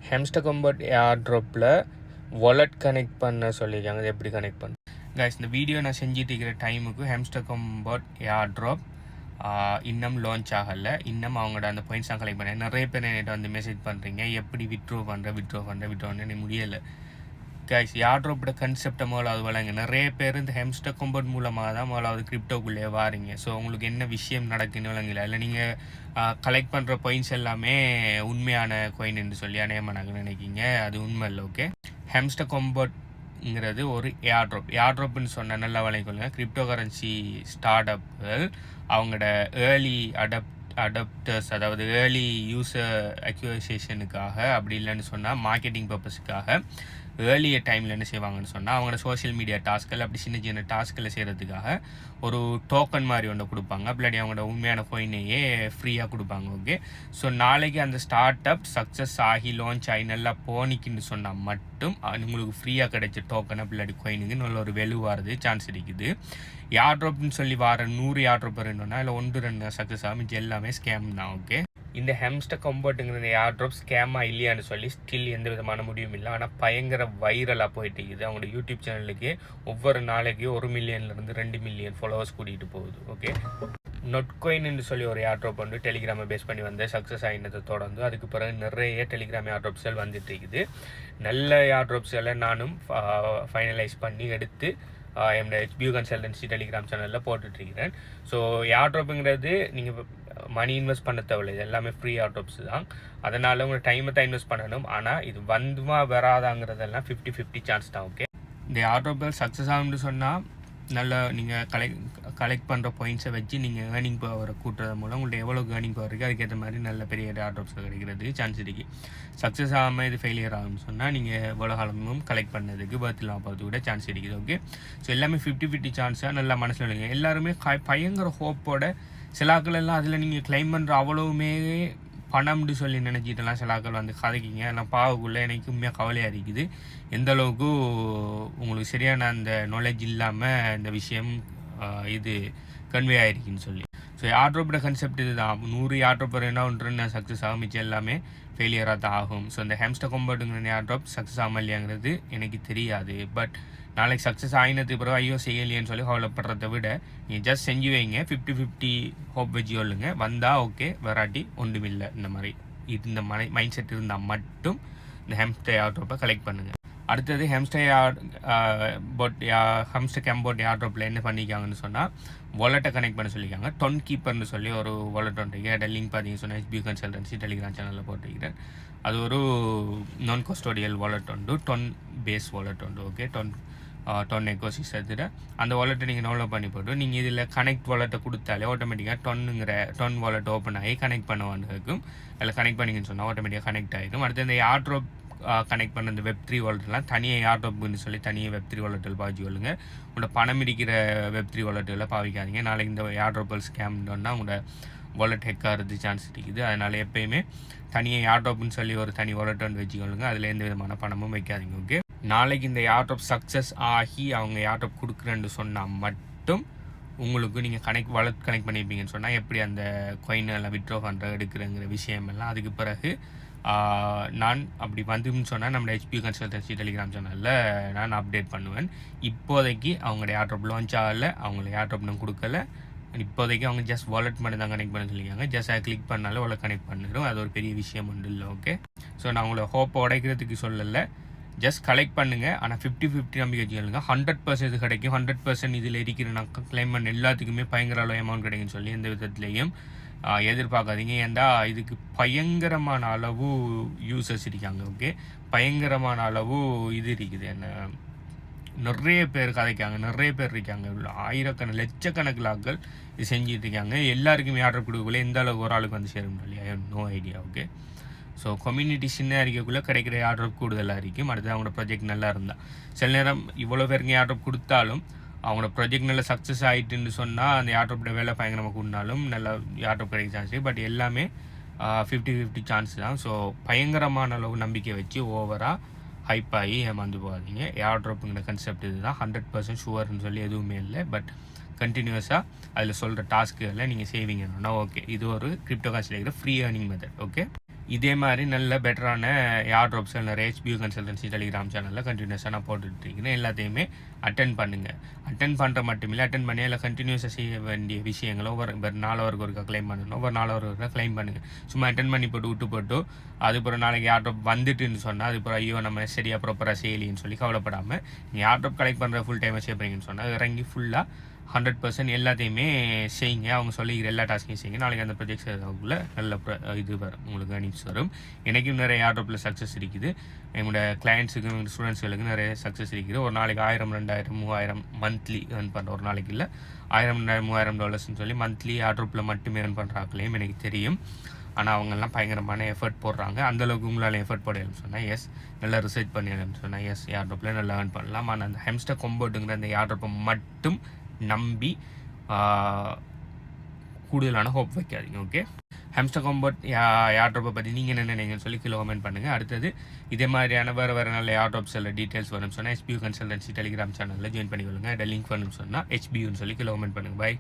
ஹெம்ஸ்டர் compared ஏர்ட்ராப்பில் wallet connect பண்ண சொல்லியிருக்காங்க. அது எப்படி கனெக்ட் பண்ண கைஸ், இந்த வீடியோ நான் செஞ்சுட்டு இருக்கிற டைமுக்கு ஹெம்ஸ்டர் கம்பர்ட் ஏர்ட்ராப் இன்னும் லான்ச் ஆகலை. இன்னும் அவங்களோட அந்த பாயிண்ட்ஸ்லாம் கலெக்ட் பண்ண நிறைய பேர் என்கிட்ட வந்து மெசேஜ் பண்ணுறீங்க, எப்படி விட்ரோ பண்ணுறேன்னு முடியலை. கைஸ், ஏர்ட்ராப்போட கன்செப்டை முதலாவது வழங்க. நிறைய பேர் இந்த ஹெம்ஸ்டர் கம்பர்ட் மூலமாக தான் முதலாவது கிரிப்டோக்குள்ளே வாரீங்க. ஸோ உங்களுக்கு என்ன விஷயம் நடக்குன்னு விளங்கல. இல்லை நீங்கள் கலெக்ட் பண்ணுற பாயிண்ட்ஸ் எல்லாமே உண்மையான காயின் என்று சொல்லி அநேகமாக நினைக்கிங்க. அது உண்மை இல்லை. ஓகே, ஹெம்ஸ்டர் கம்பர்ட்ங்கிறது ஒரு ஏர்ட்ராப்னு சொன்ன நல்லா வழங்கிக்கொள்ளுங்க. கிரிப்டோ கரன்சி ஸ்டார்ட் அப்புகள் அவங்களோட ஏர்லி அடாப்டர்ஸ், அதாவது ஏர்லி யூசர் அக்யூசேஷனுக்காக, அப்படி இல்லைன்னு சொன்னால் மார்க்கெட்டிங் பர்பஸுக்காக ஏர்லியர் டைமில் என்ன செய்வாங்கன்னு சொன்னால் அவங்களோட சோஷியல் மீடியா டாஸ்க்கள் அப்படி சின்ன சின்ன டாஸ்க்களை செய்கிறதுக்காக ஒரு டோக்கன் மாதிரி ஒன்று கொடுப்பாங்க. அப்படி அவங்களோட உண்மையான கோயினையே ஃப்ரீயாக கொடுப்பாங்க. ஓகே, ஸோ நாளைக்கு அந்த ஸ்டார்ட் அப் சக்ஸஸ் ஆகி லான்ச் ஆகி நல்லா போனிக்குன்னு சொன்னால் மட்டும் உங்களுக்கு ஃப்ரீயாக கிடைச்ச டோக்கன் அப்படி கோயினுக்கு நல்ல ஒரு வெலுவாகிறது சான்ஸ் இருக்குது. ஏர்ட்ராப்னு சொல்லி வர 100 ஏர்ட்ராப் வரணும்னா இல்லை 1-2 சக்ஸஸ் ஆகும், இது எல்லாமே ஸ்கேம் தான். ஓகே, இந்த ஹெம்ஸ்டர் கம்பர்ட்டுங்கிற ஏர்ட்ராப் ஸ்கேமாக இல்லையான்னு சொல்லி ஸ்டில் எந்த விதமான முடிவும் இல்லை. ஆனால் பயங்கர வைரலாக போயிட்டு இருக்குது. அவங்களோட யூடியூப் சேனலுக்கு ஒவ்வொரு நாளைக்கு 1 மில்லியன்லேருந்து 2 மில்லியன் ஃபாலோவர்ஸ் கூட்டிகிட்டு போகுது. ஓகே, நொட்கோயின்னு சொல்லி ஒரு ஏர்ட்ராப் வந்து டெலிகிராமை பேஸ் பண்ணி வந்து சக்ஸஸ் ஆகினதை தொடர்ந்து அதுக்கு பிறகு நிறைய டெலிகிராம் ஏர்ட்ராப்ஸ்கள் வந்துட்டு இருக்குது. நல்ல ஏர்ட்ராப்ஸ்களை நானும் ஃபைனலைஸ் பண்ணி எடுத்து என்னோட HBU கன்சல்டன்சி டெலிகிராம் சேனலில் போட்டுட்ருக்கிறேன். ஸோ ஏர்ட்ராப்புங்கிறது நீங்கள் மணி இன்வெஸ்ட் பண்ண தேவையில்லை, இது எல்லாமே ஃப்ரீ ஏர்ட்ராப்ஸ் தான். அதனால் உங்கள் டைமை தான் இன்வெஸ்ட் பண்ணணும். ஆனால் இது வந்துமா வராதாங்கிறதெல்லாம் 50-50 சான்ஸ் தான். ஓகே, இந்த ஏர்ட்ராப்கள் சக்ஸஸ் ஆகும்னு சொன்னால் நல்ல நீங்கள் கலெக்ட் பண்ணுற பாயிண்ட்ஸை வச்சு நீங்கள் ஏர்னிங் பவரை கூட்டுறது மூலம் உங்கள்ட்ட எவ்வளோ ஏர்னிங் பவர் இருக்குது அதுக்கேற்ற மாதிரி நல்ல பெரிய ஏர்ட்ராப்ஸ் கிடைக்கிறதுக்கு சான்ஸ் இருக்குது. சக்ஸஸ் ஆகாமல் இது ஃபெயிலியர் ஆகும்னு சொன்னால் நீங்கள் எவ்வளோ காலமும் கலெக்ட் பண்ணதுக்கு பர்த்தில் போகிறது கூட சான்ஸ் இருக்குது. ஓகே, ஸோ எல்லாமே 50-50 சான்ஸாக நல்லா மனசில் இல்லைங்க. எல்லாருமே பயங்கர ஹோப்போட சிலாக்கள் எல்லாம் அதில் நீங்கள் கிளைம் பண்ணுற அவ்வளவுமே பணம்னு சொல்லி நினச்சிட்டெல்லாம் சிலாக்கள் வந்து கதைக்கிங்க. எல்லாம் பாவக்குள்ளே எனக்கு உண்மையாக கவலையாக இருக்குது. எந்த அளவுக்கு உங்களுக்கு சரியான அந்த நாலேஜ் இல்லாமல் இந்த விஷயம் இது கன்வே ஆகிருக்குன்னு சொல்லி. ஸோ ஏர்ட்ராப்போட கன்செப்ட் இது தான். 100 ஏர்ட்ராப் வரேன்னா 1 சக்ஸஸ் ஆகும், மிச்சம் எல்லாமே ஃபெயிலியராக தான் ஆகும். ஸோ இந்த ஹெம்ஸ்டர் கம்பர்ட்டுங்கிற ஏர்ட்ராப் சக்ஸஸ் ஆகாமல் இல்லையாங்கிறது எனக்கு தெரியாது. பட் நாளைக்கு சக்ஸஸ் ஆகினதுக்கு பிறகு ஐயோ செய்யலையேன்னு சொல்லி கவலைப்படுறதை விட நீங்கள் ஜஸ்ட் செஞ்சு வைங்க. 50-50 ஹோப் வச்சு சொல்லுங்க. வந்தால் ஓகே, வராட்டி ஒன்றும் இல்லை. இந்த மாதிரி இந்த மைண்ட் செட் இருந்தால் மட்டும் இந்த ஹெம்ஸ்டர் ஏர்ட்ராப்பை கலெக்ட் பண்ணுங்கள். அடுத்தது ஹெம்ஸ்டர் கம்பர்ட் ஏர்ட்ராப்பில் என்ன பண்ணிக்காங்கன்னு சொன்னால் வாலெட்டை கனெக்ட் பண்ண சொல்லியிருக்காங்க. டொன் கீப்பர்னு சொல்லி ஒரு வாலெட் ஒன்று லிங்க் பார்த்தீங்கன்னு சொன்னால் HBU கன்சல்டன்சி டெலிகிராம் சேனலில் போட்டிருக்கிறேன். அது ஒரு நான் கஸ்டோடியல் வாலெட் உண்டு, டொன் பேஸ் வாலெட் உண்டு. ஓகே, டொன் எக்கோசிஸ்டத்தில் அந்த வாலெட்டை நீங்கள் டவுன்லோட் பண்ணி போட்டு நீங்கள் இதில் கனெக்ட் வாலெட்டை கொடுத்தாலே ஆட்டோமேட்டிக்காக டொன் வாலெட் ஓப்பன் ஆகி கனெக்ட் பண்ண இருக்கும். அதில் கனெக்ட் பண்ணிங்கன்னு சொன்னால் ஆட்டோமேட்டிக்காக கனெக்ட் ஆகிடும். அடுத்து இந்த ஏர்ட்ராப் கனெக்ட் பண்ண இந்த Web3 வாலெட்லாம் தனியாக ஏர்ட்ராப்னு சொல்லி தனியாக Web3 வாலெட்டில் பாவிச்சு கொள்ளுங்க. உங்களோட பணம் இருக்கிற Web3 வாலெட்டில் பாவிக்காதீங்க. நாளைக்கு இந்த ஏர்ட்ராப்பல் ஸ்கேம்னா உங்களோட வாலெட் ஹெக் ஆகிறது சான்ஸ் இருக்குது. அதனால் எப்போயுமே தனியாக ஏர்ட்ராப்னு சொல்லி ஒரு தனி வாலெட் ஒன்று வச்சுக்கொள்ளுங்க. அதில் எந்த விதமான பணமும் வைக்காதீங்க. ஓகே, நாளைக்கு இந்த ஏர்ட்ராப் சக்ஸஸ் ஆகி அவங்க ஏர்ட்ராப் கொடுக்குறேன்னு சொன்னால் மட்டும் உங்களுக்கு நீங்கள் வாலெட் கனெக்ட் பண்ணியிருப்பீங்கன்னு சொன்னால் எப்படி அந்த காயினெல்லாம் விட்ரோ பண்ணுற எடுக்கிறங்கிற விஷயமெல்லாம் அதுக்கு பிறகு நான் அப்படி வந்துன்னு சொன்னால் நம்ம HBU கன்சல்டன்சி டெலிகிராம் சேனலில் நான் அப்டேட் பண்ணுவேன். இப்போதைக்கு அவங்களோட ஏர்ட்ராப் லான்ச் ஆகலை, அவங்கள ஏர்ட்ராப் நான் கொடுக்கல. இப்போதைக்கு அவங்க ஜஸ்ட் வாலெட் மட்டும் தான் கனெக்ட் பண்ண சொல்லியிருக்காங்க. ஜஸ்ட் அதை கிளிக் பண்ணாலும் வாலெட் கனெக்ட் பண்ணிடும். அது ஒரு பெரிய விஷயம் ஒன்றும் இல்லை. ஓகே, ஸோ நான் உங்களை ஹோப்பை உடைக்கிறதுக்கு சொல்லலை, ஜஸ்ட் கலெக்ட் பண்ணுங்கள். ஆனால் 50-50 நம்பிக்கை வச்சுக்கலுங்க. 100% கிடைக்கும். 100% இதில் இருக்கிற நான் கிளைம் பண்ண எல்லாத்துக்குமே பயங்கர அளவு அமௌண்ட் கிடைக்குன்னு சொல்லி எந்த விதத்துலேயும் எதிர்பார்க்காதீங்க. ஏன்டா இதுக்கு பயங்கரமான அளவு யூசர்ஸ் இருக்காங்க. ஓகே, பயங்கரமான அளவு இது இருக்குது. என்ன நிறைய பேர் கதைக்காங்க, நிறைய பேர் இருக்காங்க. லட்சக்கணக்கில் ஆட்கள் இது செஞ்சுட்டு இருக்காங்க. எல்லாருக்குமே ஆர்டர் கொடுக்கக்குள்ளே எந்த அளவுக்கு ஒரு ஆளுக்கு வந்து சேரும் இல்லையா, no idea. Okay, so community சின்ன அறிக்கைக்குள்ளே கிடைக்கிற ஆர்டர் கூடுதலாக இருக்கும். அடுத்து அவங்களோட ப்ராஜெக்ட் நல்லா இருந்தால் சில நேரம் இவ்வளோ பேருக்கு ஆர்டர் கொடுத்தாலும் அவங்களோட ப்ராஜெக்ட் நல்லா சக்ஸஸ் ஆகிட்டுன்னு சொன்னால் அந்த ஏர்ட்ராப்போட வேலை பயங்கரமாக கூடினாலும் நல்லா ஏர்ட்ராப் கிடைக்க சான்ஸ். பட் எல்லாமே 50-50 சான்ஸ் தான். ஸோ பயங்கரமான அளவு நம்பிக்கை வச்சு ஓவராக ஹைப் ஆகி ஏமாந்து போகாதீங்க. ஏர்ட்ராப்புங்கிற கன்செப்ட் இது தான். 100% ஷுவர்னு சொல்லி எதுவுமே இல்லை. பட் கண்டினியூஸாக அதில் சொல்கிற டாஸ்க்குகளை நீங்கள் செய்வீங்கன்னா ஓகே, இது ஒரு கிரிப்டோ காசில் இருக்கிற ஃப்ரீ ஏர்னிங் மெத்தட். ஓகே, இதே மாதிரி நல்ல பெட்டரான ஏர் ட்ராப்ஸ் நிறைய HBU கன்சல்டன்சி டெலிகிராம் சேனலில் கண்டினியூஸாக நான் போட்டுட்ருக்கேன். எல்லாத்தையுமே அட்டன் பண்ணுங்கள். அட்டன் பண்ணுற மட்டுமில்லை, அட்டன் பண்ணி அதில் கண்டினியூஸாக செய்ய வேண்டிய விஷயங்களை ஒவ்வொரு நாளவருக்கு ஒருக்கா கிளைம் பண்ணணும். ஒவ்வொரு நாளவருக்கு ஒருக்கா கிளைம் பண்ணுங்கள். சும்மா அட்டன் பண்ணி விட்டு அதுக்கப்புறம் நாளைக்கு ஏர் ட்ராப் வந்துட்டுன்னு சொன்னால் அதுக்கப்புறம் ஐயோ நம்ம சரியாக ப்ராப்பராக செய்யலின்னு சொல்லி கவலைப்படாமல் நீங்கள் ஏர் ட்ராப் கலெக்ட் பண்ணுற ஃபுல் டைமை செய்யப்படுறீங்கன்னு சொன்னால் இறங்கி ஃபுல்லாக 100% எல்லாத்தையுமே செய்யுங்க. அவங்க சொல்லிக்கிற எல்லா டாஸ்க்கையும் செய்யுங்க. நாளைக்கு அந்த ப்ரொஜெக்ட்ஸ் அதுக்குள்ளே நல்ல இது வரும், உங்களுக்கு அனிப்ஸ் வரும். எனக்கும் நிறைய ஏர் ட்ராப்பில் சக்ஸஸ் இருக்குது. என்னோட கிளைண்ட்ஸுக்கும் ஸ்டூடெண்ட்ஸுகளுக்கும் நிறைய சக்ஸஸ் இருக்குது. ஒரு நாளைக்கு 1000, 2000, 3000 மந்த்லி ஏர்ன் பண்ணுற, ஒரு நாளைக்கு இல்லை 1000, 2000, $3000 சொல்லி மந்த்லி ஏர் ட்ராப்பில் மட்டுமே ஏர்ன் பண்ணுறாக்களையும் எனக்கு தெரியும். ஆனால் அவங்கெல்லாம் பயங்கரமான எஃபர்ட் போடுறாங்க. அந்தளவுக்கு உங்களால் எஃபர்ட் போடணும்னு சொன்னால் எஸ், நல்லா ரிசர்ச் பண்ணணும்னு சொன்னால் எஸ், ஏர் ட்ராப்பில் நல்லா ஏர்ன் பண்ணலாம். ஆனால் அந்த ஹெம்ஸ்டர் கொம்போட்டுங்கிற அந்த ஏர் ட்ராப்பை மட்டும் நம்பி கூடுதலான ஹோப் வைக்காதீங்க. ஓகே, ஹெம்ஸ்டர் காம்பட் ஏர் ட்ராப்பை பற்றி நீங்கள் என்ன நினைங்கன்னு சொல்லி கீழே கமெண்ட் பண்ணுங்கள். அடுத்தது இதே மாதிரியான வேறு நல்ல ஏர் ட்ராப்ஸ் எல்லாம் டீட்டெயில்ஸ் வேணும்னு சொன்னால் HBU கன்சல்டன்சி டெலிகிராம் சேனலில் ஜாயின் பண்ணிக்கொள்ளுங்க. லிங்க் வேணும்னு சொன்னால் HBUன்னு சொல்லி கீழே கமெண்ட் பண்ணுங்கள். பை.